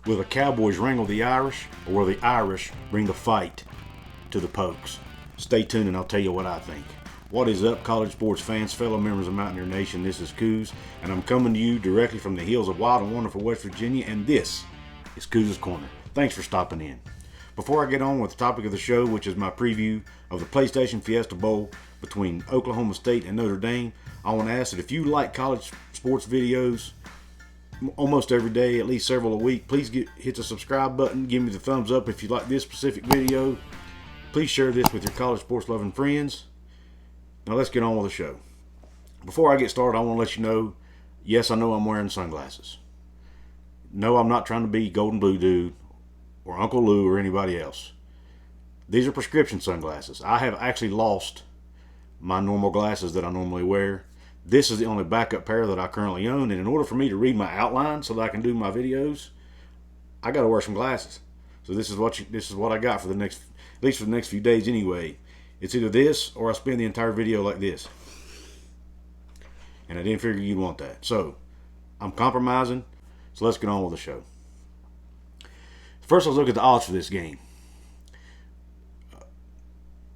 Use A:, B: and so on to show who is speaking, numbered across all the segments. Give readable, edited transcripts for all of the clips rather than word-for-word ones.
A: Will the Cowboys wrangle the Irish, or will the Irish bring the fight to the Pokes? Stay tuned and I'll tell you what I think. What is up, college sports fans, fellow members of Mountaineer Nation? This is Coos, and I'm coming to you directly from the hills of wild and wonderful West Virginia, and this is Coos' Corner. Thanks for stopping in. Before I get on with the topic of the show, which is my preview of the PlayStation Fiesta Bowl between Oklahoma State and Notre Dame, I want to ask that if you like college sports videos almost every day, at least several a week, please hit the subscribe button, give me the thumbs up if you like this specific video. Please share this with your college sports loving friends. Now let's get on with the show. Before I get started, I want to let you know, yes, I know I'm wearing sunglasses. No, I'm not trying to be Golden Blue Dude or Uncle Lou or anybody else. These are prescription sunglasses. I have actually lost my normal glasses that I normally wear. This is the only backup pair that I currently own, and in order for me to read my outline so that I can do my videos, I got to wear some glasses. So this is what I got for the next, at least for the next few days anyway. It's either this or I spend the entire video like this. And I didn't figure you'd want that. So I'm compromising. So let's get on with the show. First, let's look at the odds for this game.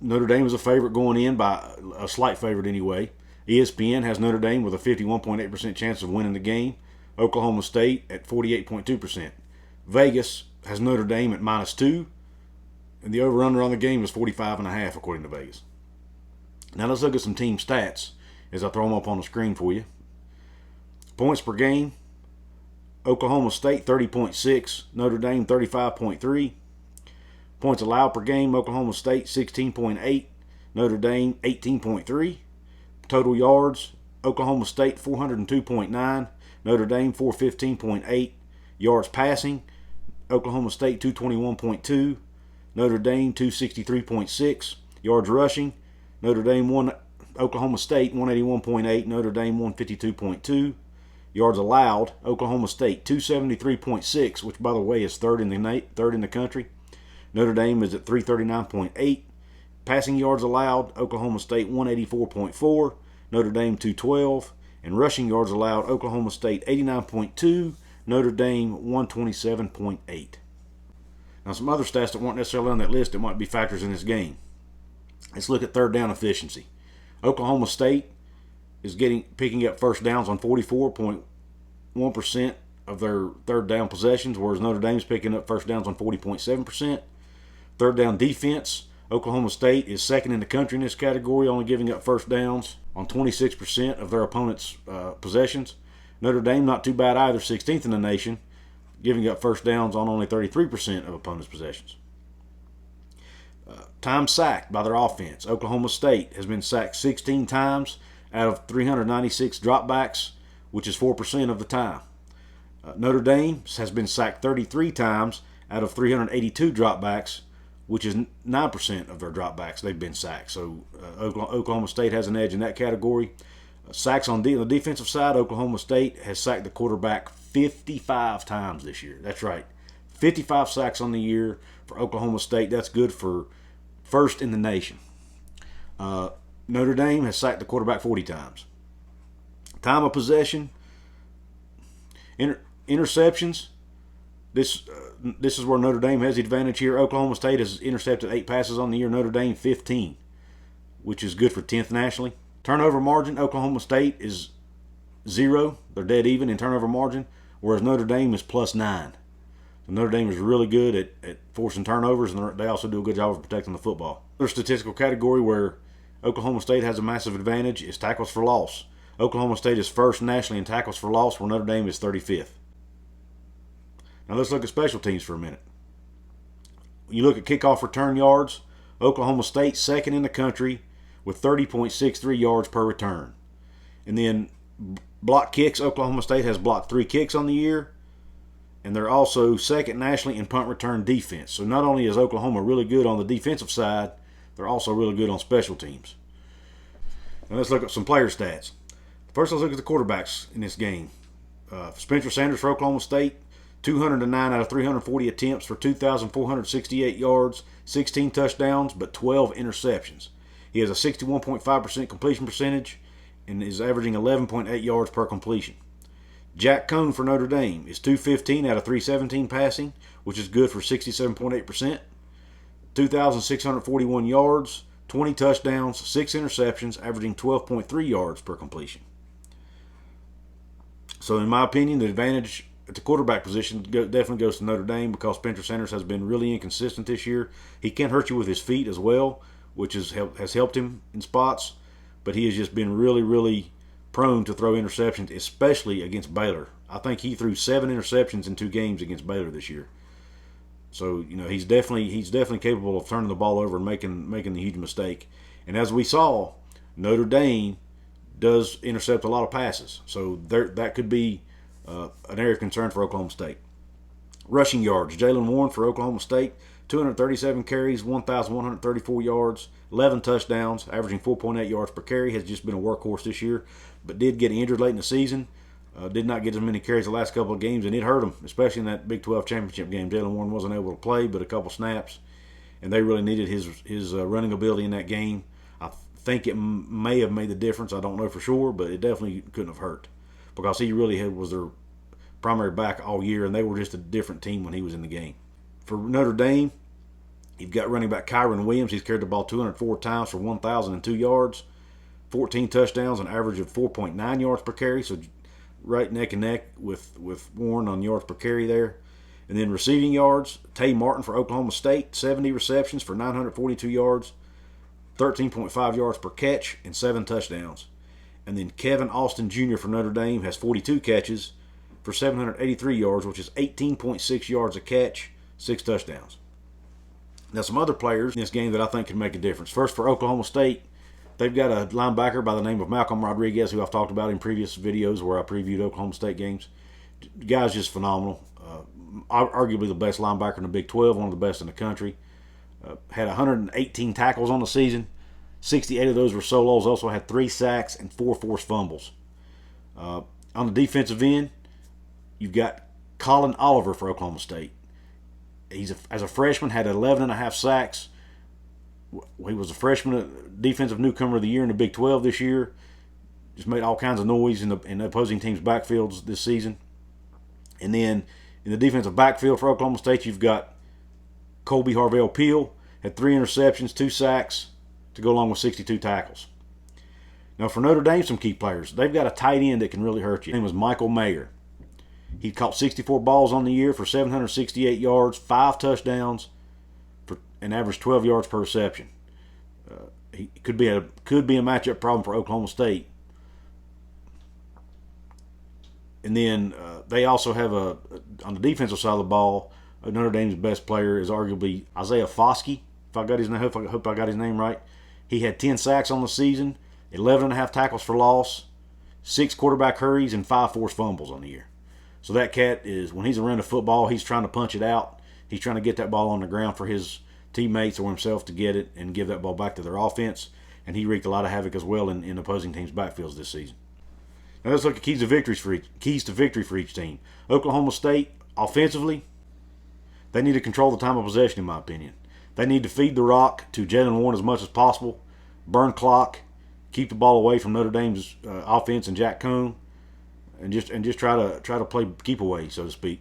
A: Notre Dame is a favorite going in, by a slight favorite anyway. ESPN has Notre Dame with a 51.8% chance of winning the game. Oklahoma State at 48.2%. Vegas has Notre Dame at -2. And the over-under on the game is 45.5 according to Vegas. Now let's look at some team stats as I throw them up on the screen for you. Points per game. Oklahoma State 30.6. Notre Dame 35.3. Points allowed per game. Oklahoma State 16.8. Notre Dame 18.3. Total yards, Oklahoma State 402.9, Notre Dame 415.8. Yards passing, Oklahoma State 221.2, Notre Dame 263.6. Yards rushing, Oklahoma State 181.8, Notre Dame 152.2. Yards allowed, Oklahoma State 273.6, which by the way is third in the country. Notre Dame is at 339.8. Passing yards allowed, Oklahoma State 184.4, Notre Dame 212, and rushing yards allowed, Oklahoma State 89.2, Notre Dame 127.8. Now some other stats that weren't necessarily on that list that might be factors in this game. Let's look at third down efficiency. Oklahoma State is picking up first downs on 44.1% of their third down possessions, whereas Notre Dame is picking up first downs on 40.7%. Third down defense, Oklahoma State is second in the country in this category, only giving up first downs on 26% of their opponents' possessions. Notre Dame, not too bad either, 16th in the nation, giving up first downs on only 33% of opponents' possessions. Time sacked by their offense. Oklahoma State has been sacked 16 times out of 396 dropbacks, which is 4% of the time. Notre Dame has been sacked 33 times out of 382 dropbacks, which is 9% of their dropbacks they've been sacked. So Oklahoma State has an edge in that category. Sacks on the defensive side, Oklahoma State has sacked the quarterback 55 times this year. That's right, 55 sacks on the year for Oklahoma State. That's good for first in the nation. Notre Dame has sacked the quarterback 40 times. Time of possession, interceptions. This is where Notre Dame has the advantage here. Oklahoma State has intercepted 8 passes on the year. Notre Dame 15, which is good for 10th nationally. Turnover margin, Oklahoma State is 0. They're dead even in turnover margin, whereas Notre Dame is +9. So Notre Dame is really good at forcing turnovers, and they also do a good job of protecting the football. Another statistical category where Oklahoma State has a massive advantage is tackles for loss. Oklahoma State is first nationally in tackles for loss, where Notre Dame is 35th. Now let's look at special teams for a minute. When you look at kickoff return yards, Oklahoma State second in the country with 30.63 yards per return. And then block kicks, Oklahoma State has blocked 3 kicks on the year, and they're also second nationally in punt return defense. So not only is Oklahoma really good on the defensive side, they're also really good on special teams. Now let's look at some player stats. First, let's look at the quarterbacks in this game. Spencer Sanders for Oklahoma State, 209 out of 340 attempts for 2,468 yards, 16 touchdowns, but 12 interceptions. He has a 61.5% completion percentage and is averaging 11.8 yards per completion. Jack Coan for Notre Dame is 215 out of 317 passing, which is good for 67.8%. 2,641 yards, 20 touchdowns, 6 interceptions, averaging 12.3 yards per completion. So in my opinion, the advantage at the quarterback position definitely goes to Notre Dame because Spencer Sanders has been really inconsistent this year. He can hurt you with his feet as well, which has helped him in spots, but he has just been really, really prone to throw interceptions, especially against Baylor. I think he threw 7 interceptions in 2 games against Baylor this year. So he's definitely capable of turning the ball over and making the huge mistake. And as we saw, Notre Dame does intercept a lot of passes, so that could be an area of concern for Oklahoma State. Rushing yards: Jalen Warren for Oklahoma State, 237 carries, 1,134 yards, 11 touchdowns, averaging 4.8 yards per carry. Has just been a workhorse this year, but did get injured late in the season. Did not get as many carries the last couple of games, and it hurt him, especially in that Big 12 championship game. Jalen Warren wasn't able to play but a couple snaps, and they really needed his running ability in that game. I think it may have made the difference. I don't know for sure, but it definitely couldn't have hurt because he really was their primary back all year, and they were just a different team when he was in the game. For Notre Dame, you've got running back Kyron Williams. He's carried the ball 204 times for 1,002 yards, 14 touchdowns, an average of 4.9 yards per carry, so right neck and neck with Warren on yards per carry there. And then receiving yards, Tay Martin for Oklahoma State, 70 receptions for 942 yards, 13.5 yards per catch, and 7 touchdowns. And then Kevin Austin Jr. for Notre Dame has 42 catches for 783 yards, which is 18.6 yards a catch, 6 touchdowns. Now, some other players in this game that I think can make a difference. First, for Oklahoma State, they've got a linebacker by the name of Malcolm Rodriguez, who I've talked about in previous videos where I previewed Oklahoma State games. The guy's just phenomenal. Arguably the best linebacker in the Big 12, one of the best in the country. Had 118 tackles on the season. 68 of those were solos. Also had 3 sacks and 4 forced fumbles. On the defensive end, you've got Colin Oliver for Oklahoma State. As a freshman, had 11.5 sacks. He was a freshman defensive newcomer of the year in the Big 12 this year. Just made all kinds of noise in the opposing team's backfields this season. And then in the defensive backfield for Oklahoma State, you've got Colby Harvell-Peel. Had 3 interceptions, 2 sacks to go along with 62 tackles. Now for Notre Dame, some key players. They've got a tight end that can really hurt you. His name was Michael Mayer. He caught 64 balls on the year for 768 yards, 5 touchdowns, for an average 12 yards per reception. He could be a matchup problem for Oklahoma State. And then they also have on the defensive side of the ball, Notre Dame's best player is arguably Isaiah Foskey. If I got his name, hope I got his name right. He had 10 sacks on the season, 11.5 tackles for loss, 6 quarterback hurries, and 5 forced fumbles on the year. So that cat is, when he's around the football, he's trying to punch it out. He's trying to get that ball on the ground for his teammates or himself to get it and give that ball back to their offense. And he wreaked a lot of havoc as well in opposing teams' backfields this season. Now let's look at keys to victory for each team. Oklahoma State, offensively, they need to control the time of possession, in my opinion. They need to feed the rock to Jalen Warren as much as possible, burn clock, keep the ball away from Notre Dame's offense and Jack Coan, and just try to play keep away, so to speak.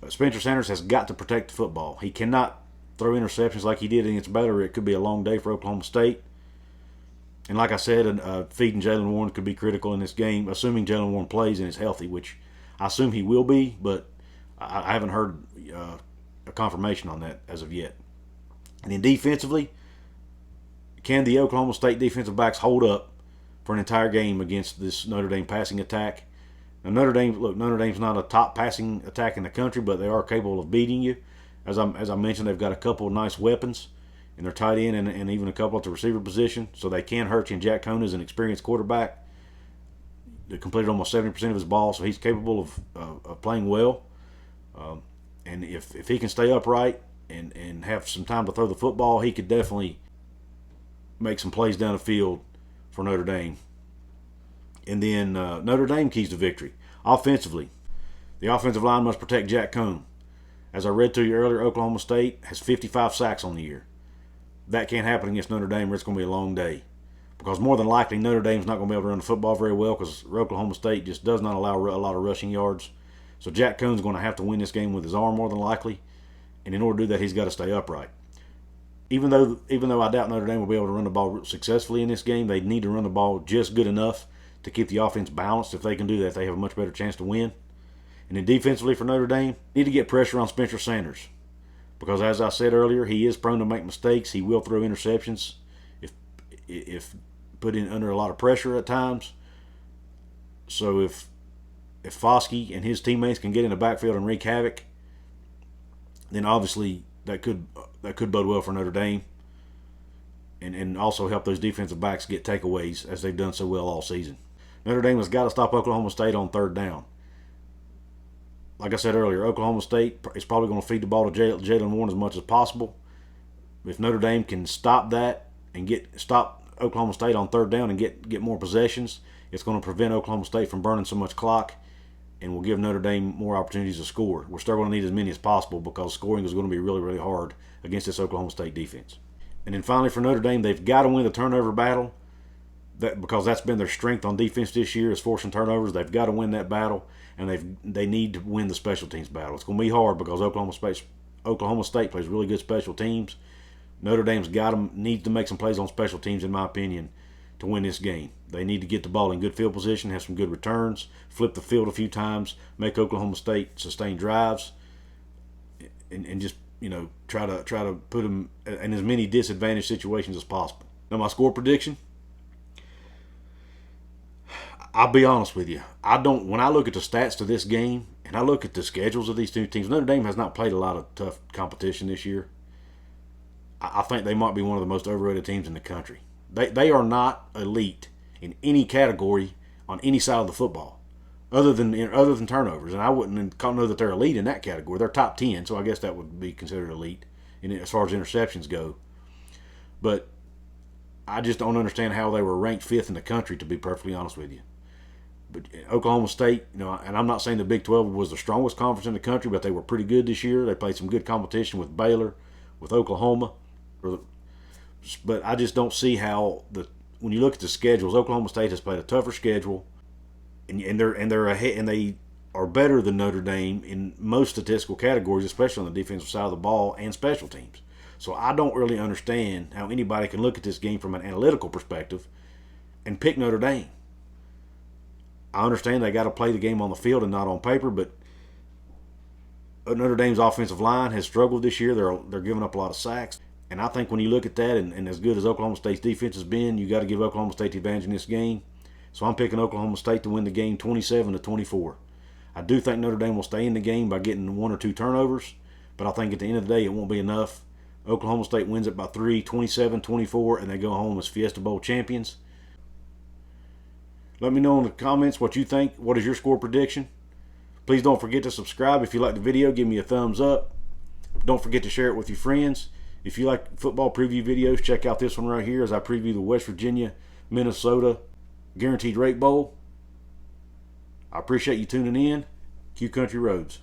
A: Spencer Sanders has got to protect the football. He cannot throw interceptions like he did against Baylor. It could be a long day for Oklahoma State. And like I said, feeding Jalen Warren could be critical in this game, assuming Jalen Warren plays and is healthy, which I assume he will be, but I haven't heard a confirmation on that as of yet. And then defensively, can the Oklahoma State defensive backs hold up for an entire game against this Notre Dame passing attack? Now Notre Dame's not a top passing attack in the country, but they are capable of beating you. As I mentioned, they've got a couple of nice weapons in their tight end and even a couple at the receiver position, so they can hurt you. And Jack Coan is an experienced quarterback. They completed almost 70% of his ball, so he's capable of playing well. And if he can stay upright and have some time to throw the football, he could definitely make some plays down the field for Notre Dame. And then Notre Dame keys to victory. Offensively, the offensive line must protect Jack Coan. As I read to you earlier, Oklahoma State has 55 sacks on the year. That can't happen against Notre Dame, or it's going to be a long day. because more than likely Notre Dame's not going to be able to run the football very well because Oklahoma State just does not allow a lot of rushing yards. So Jack Coan's going to have to win this game with his arm more than likely, and in order to do that, he's got to stay upright. Even though I doubt Notre Dame will be able to run the ball successfully in this game, they need to run the ball just good enough to keep the offense balanced. If they can do that, they have a much better chance to win. And then defensively for Notre Dame, need to get pressure on Spencer Sanders. Because as I said earlier, he is prone to make mistakes. He will throw interceptions if put in under a lot of pressure at times. So if Foskey and his teammates can get in the backfield and wreak havoc, then obviously that could bode well for Notre Dame. And also help those defensive backs get takeaways as they've done so well all season. Notre Dame has got to stop Oklahoma State on third down. Like I said earlier, Oklahoma State is probably going to feed the ball to Jalen Warren as much as possible. If Notre Dame can stop that and stop Oklahoma State on third down and get more possessions, it's going to prevent Oklahoma State from burning so much clock and will give Notre Dame more opportunities to score. We're still going to need as many as possible because scoring is going to be really, really hard against this Oklahoma State defense. And then finally for Notre Dame, they've got to win the turnover battle because that's been their strength on defense this year is forcing turnovers. They've got to win that battle, and they need to win the special teams battle. It's going to be hard because Oklahoma State plays really good special teams. Notre Dame's needs to make some plays on special teams, in my opinion, to win this game. They need to get the ball in good field position, have some good returns, flip the field a few times, make Oklahoma State sustain drives, and just try to put them in as many disadvantaged situations as possible. Now my score prediction, I'll be honest with you. When I look at the stats to this game and I look at the schedules of these two teams, Notre Dame has not played a lot of tough competition this year. I think they might be one of the most overrated teams in the country. They are not elite in any category on any side of the football, other than turnovers. And I wouldn't know that they're elite in that category. They're top 10, so I guess that would be considered elite as far as interceptions go. But I just don't understand how they were ranked 5th in the country, to be perfectly honest with you. But Oklahoma State, and I'm not saying the Big 12 was the strongest conference in the country, but they were pretty good this year. They played some good competition with Baylor, with Oklahoma. But I just don't see how when you look at the schedules, Oklahoma State has played a tougher schedule, and they're ahead, and they are better than Notre Dame in most statistical categories, especially on the defensive side of the ball and special teams. So I don't really understand how anybody can look at this game from an analytical perspective and pick Notre Dame. I understand they got to play the game on the field and not on paper, but Notre Dame's offensive line has struggled this year. They're giving up a lot of sacks. And I think when you look at that, and as good as Oklahoma State's defense has been, you got to give Oklahoma State the advantage in this game. So I'm picking Oklahoma State to win the game 27-24. I do think Notre Dame will stay in the game by getting 1 or 2 turnovers, but I think at the end of the day it won't be enough. Oklahoma State wins it by 3, 27-24, and they go home as Fiesta Bowl champions. Let me know in the comments what you think. What is your score prediction? Please don't forget to subscribe. If you like the video, give me a thumbs up. Don't forget to share it with your friends. If you like football preview videos, check out this one right here as I preview the West Virginia-Minnesota Guaranteed Rate Bowl. I appreciate you tuning in. Q Country Roads.